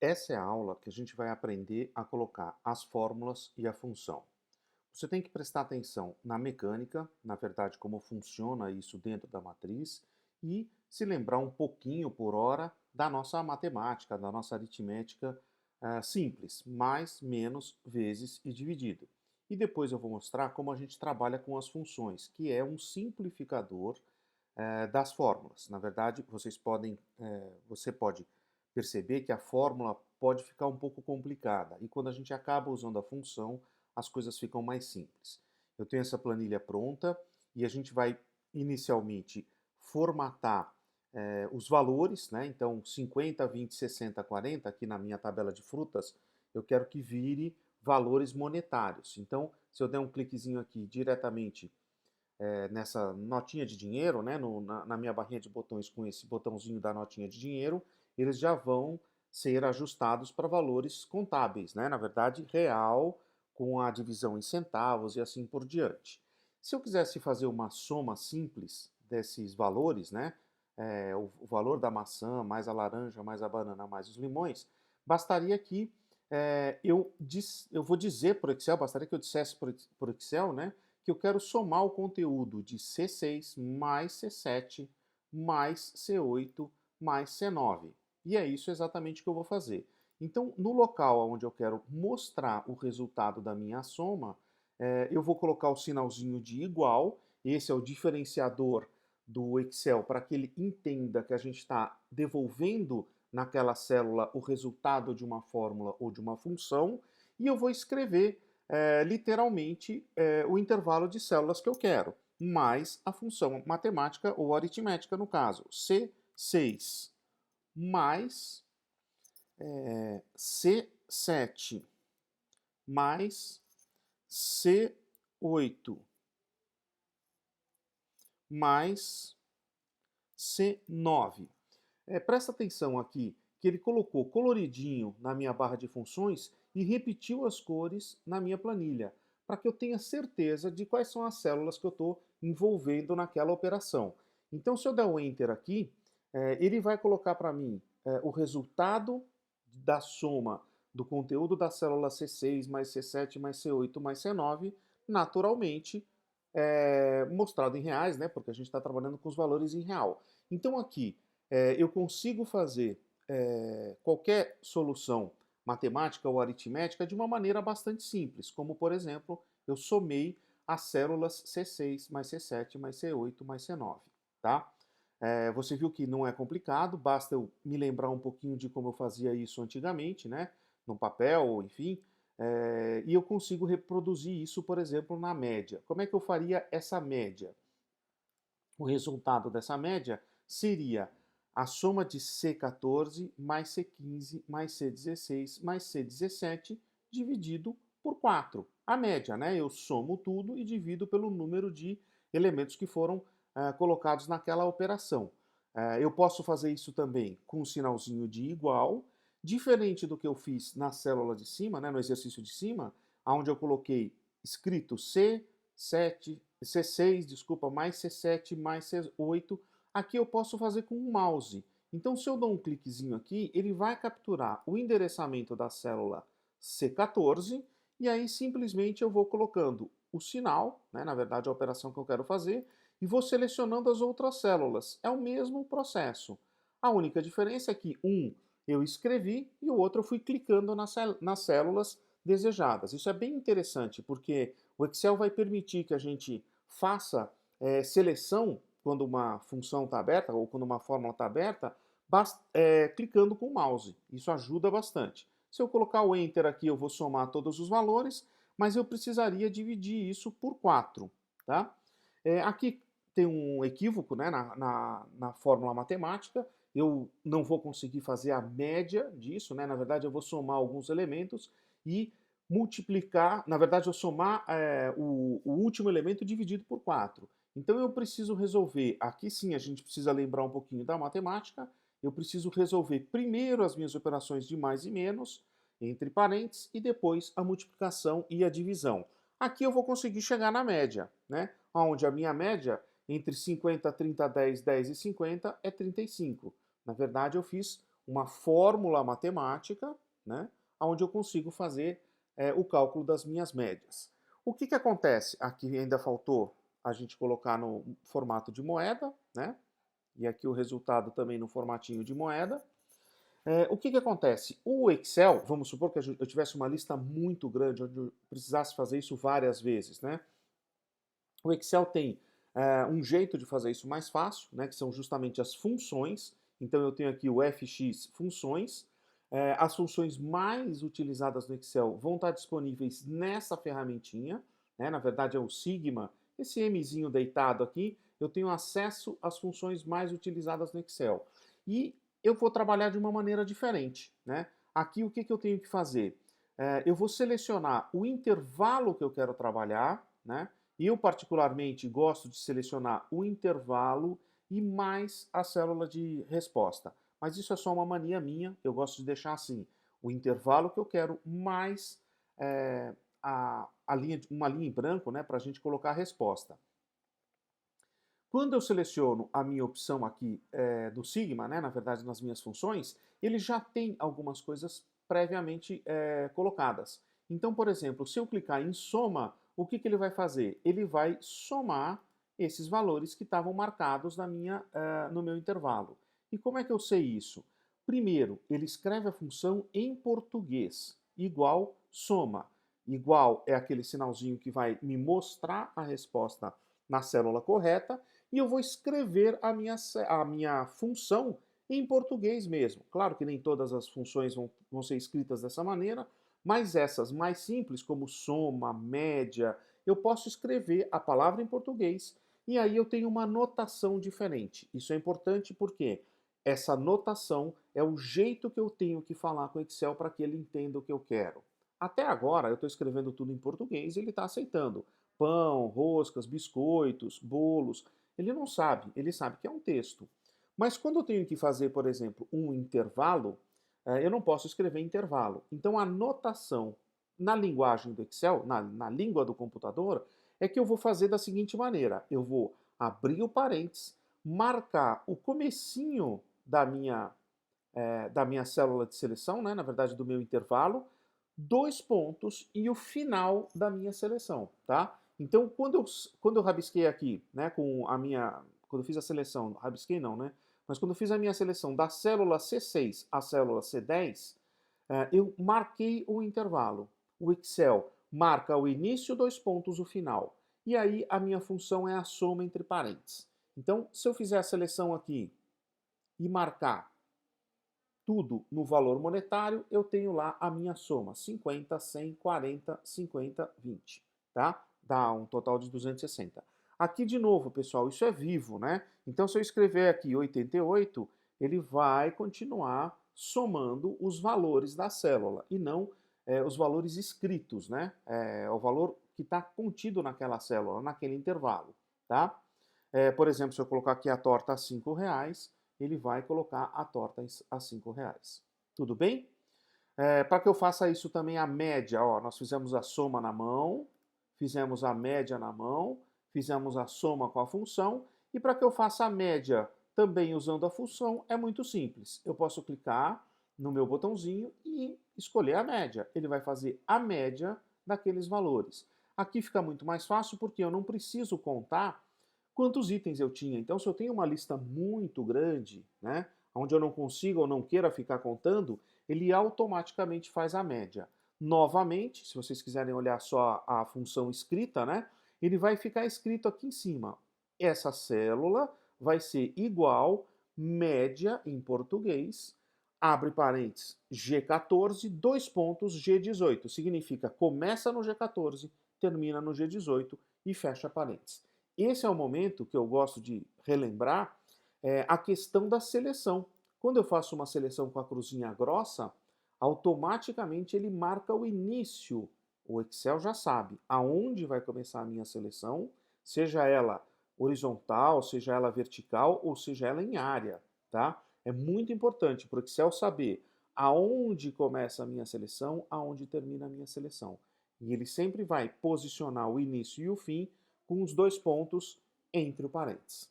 Essa é a aula que a gente vai aprender a colocar as fórmulas e a função. Você tem que prestar atenção na mecânica, na verdade, como funciona isso dentro da matriz, e se lembrar um pouquinho por hora da nossa matemática, da nossa aritmética simples, mais, menos, vezes e dividido. E depois eu vou mostrar como a gente trabalha com as funções, que é um simplificador das fórmulas. Na verdade, você pode perceber que a fórmula pode ficar um pouco complicada e quando a gente acaba usando a função, as coisas ficam mais simples. Eu tenho essa planilha pronta e a gente vai inicialmente formatar os valores, né? Então 50, 20, 60, 40, aqui na minha tabela de frutas, eu quero que vire valores monetários. Então, se eu der um cliquezinho aqui diretamente nessa notinha de dinheiro, né, na minha barrinha de botões com esse botãozinho da notinha de dinheiro, eles já vão ser ajustados para valores contábeis, né, na verdade real, com a divisão em centavos e assim por diante. Se eu quisesse fazer uma soma simples desses valores, né, o valor da maçã mais a laranja mais a banana mais os limões, bastaria que eu vou dizer para o Excel, bastaria que eu dissesse para o Excel, né, que eu quero somar o conteúdo de C6 mais C7 mais C8 mais C9. E é isso exatamente que eu vou fazer. Então, no local onde eu quero mostrar o resultado da minha soma, eu vou colocar o sinalzinho de igual. Esse é o diferenciador do Excel para que ele entenda que a gente está devolvendo naquela célula o resultado de uma fórmula ou de uma função. E eu vou escrever literalmente o intervalo de células que eu quero, mais a função matemática ou aritmética, no caso, C6 mais C7 mais C8 mais C9. Presta atenção aqui que ele colocou coloridinho na minha barra de funções e repetiu as cores na minha planilha, para que eu tenha certeza de quais são as células que eu estou envolvendo naquela operação. Então, se eu der um Enter aqui, ele vai colocar para mim o resultado da soma do conteúdo da célula C6 mais C7 mais C8 mais C9, naturalmente mostrado em reais, né? Porque a gente está trabalhando com os valores em real. Então aqui eu consigo fazer qualquer solução matemática ou aritmética de uma maneira bastante simples, como por exemplo, eu somei as células C6 mais C7 mais C8 mais C9, tá? Você viu que não é complicado, basta eu me lembrar um pouquinho de como eu fazia isso antigamente, né? No papel, enfim, e eu consigo reproduzir isso, por exemplo, na média. Como é que eu faria essa média? O resultado dessa média seria a soma de C14 mais C15 mais C16 mais C17 dividido por 4. A média, né? Eu somo tudo e divido pelo número de elementos que foram colocados naquela operação. Eu posso fazer isso também com um sinalzinho de igual, diferente do que eu fiz na célula de cima, né, no exercício de cima, onde eu coloquei escrito C6, desculpa, mais C7 mais C8. Aqui eu posso fazer com o mouse. Então, se eu dou um cliquezinho aqui, ele vai capturar o endereçamento da célula C14 e aí simplesmente eu vou colocando o sinal, né, na verdade a operação que eu quero fazer, e vou selecionando as outras células. É o mesmo processo. A única diferença é que um eu escrevi e o outro eu fui clicando nas células desejadas. Isso é bem interessante, porque o Excel vai permitir que a gente faça seleção quando uma função está aberta ou quando uma fórmula está aberta, clicando com o mouse. Isso ajuda bastante. Se eu colocar o Enter aqui, eu vou somar todos os valores, mas eu precisaria dividir isso por 4. Tá? Aqui tem um equívoco, né, na fórmula matemática. Eu não vou conseguir fazer a média disso, né? Na verdade, eu vou somar alguns elementos e multiplicar, na verdade, eu somar o último elemento dividido por 4. Então eu preciso resolver, aqui sim a gente precisa lembrar um pouquinho da matemática, eu preciso resolver primeiro as minhas operações de mais e menos, entre parênteses, e depois a multiplicação e a divisão. Aqui eu vou conseguir chegar na média, né? Onde a minha média entre 50, 30, 10, 10 e 50 é 35. Na verdade, eu fiz uma fórmula matemática, né, onde eu consigo fazer o cálculo das minhas médias. O que que acontece? Aqui ainda faltou a gente colocar no formato de moeda, né? E aqui o resultado também no formatinho de moeda. O que que acontece? O Excel, vamos supor que eu tivesse uma lista muito grande, onde eu precisasse fazer isso várias vezes, né? O Excel tem um jeito de fazer isso mais fácil, né, que são justamente as funções. Então eu tenho aqui o FX funções. As funções mais utilizadas no Excel vão estar disponíveis nessa ferramentinha, né, na verdade é o Sigma, esse Mzinho deitado aqui, eu tenho acesso às funções mais utilizadas no Excel. E eu vou trabalhar de uma maneira diferente, né? Aqui o que que eu tenho que fazer? Eu vou selecionar o intervalo que eu quero trabalhar, né? E eu particularmente gosto de selecionar o intervalo e mais a célula de resposta. Mas isso é só uma mania minha, eu gosto de deixar assim, o intervalo que eu quero mais é, uma linha em branco, né, para a gente colocar a resposta. Quando eu seleciono a minha opção aqui do Sigma, né, na verdade nas minhas funções, ele já tem algumas coisas previamente colocadas. Então, por exemplo, se eu clicar em soma, o que que ele vai fazer? Ele vai somar esses valores que estavam marcados no meu intervalo. E como é que eu sei isso? Primeiro, ele escreve a função em português, igual soma. Igual é aquele sinalzinho que vai me mostrar a resposta na célula correta, e eu vou escrever a minha função em português mesmo. Claro que nem todas as funções vão ser escritas dessa maneira, mas essas mais simples, como soma, média, eu posso escrever a palavra em português e aí eu tenho uma notação diferente. Isso é importante porque essa notação é o jeito que eu tenho que falar com o Excel para que ele entenda o que eu quero. Até agora eu estou escrevendo tudo em português e ele está aceitando. Pão, roscas, biscoitos, bolos. Ele não sabe, ele sabe que é um texto. Mas quando eu tenho que fazer, por exemplo, um intervalo, eu não posso escrever intervalo. Então a notação na linguagem do Excel, na língua do computador, é que eu vou fazer da seguinte maneira. Eu vou abrir o parênteses, marcar o comecinho da minha célula de seleção, né, na verdade do meu intervalo, 2 pontos e o final da minha seleção, tá? Então, quando eu rabisquei aqui, né, quando eu fiz a seleção, rabisquei não, né? Mas quando eu fiz a minha seleção da célula C6 à célula C10, eu marquei o intervalo. O Excel marca o início, 2 pontos, o final. E aí a minha função é a soma entre parênteses. Então, se eu fizer a seleção aqui e marcar tudo no valor monetário, eu tenho lá a minha soma, 50, 100, 40, 50, 20, tá? Dá um total de 260. Aqui de novo, pessoal, isso é vivo, né? Então se eu escrever aqui 88, ele vai continuar somando os valores da célula e não os valores escritos, né? O valor que está contido naquela célula, naquele intervalo, tá? Por exemplo, se eu colocar aqui a torta a R$ 5, ele vai colocar a torta a R$ 5. Tudo bem? Para que eu faça isso também a média, ó, nós fizemos a soma na mão, fizemos a média na mão, fizemos a soma com a função, e para que eu faça a média também usando a função, é muito simples. Eu posso clicar no meu botãozinho e escolher a média. Ele vai fazer a média daqueles valores. Aqui fica muito mais fácil porque eu não preciso contar quantos itens eu tinha. Então, se eu tenho uma lista muito grande, né, onde eu não consigo ou não queira ficar contando, ele automaticamente faz a média. Novamente, se vocês quiserem olhar só a função escrita, né, ele vai ficar escrito aqui em cima. Essa célula vai ser igual média em português, abre parênteses, G14, 2 pontos, G18. Significa começa no G14, termina no G18 e fecha parênteses. Esse é o momento que eu gosto de relembrar a questão da seleção. Quando eu faço uma seleção com a cruzinha grossa, automaticamente ele marca o início. O Excel já sabe aonde vai começar a minha seleção, seja ela horizontal, seja ela vertical ou seja ela em área, tá? É muito importante para o Excel saber aonde começa a minha seleção, aonde termina a minha seleção. E ele sempre vai posicionar o início e o fim com os 2 pontos entre o parênteses.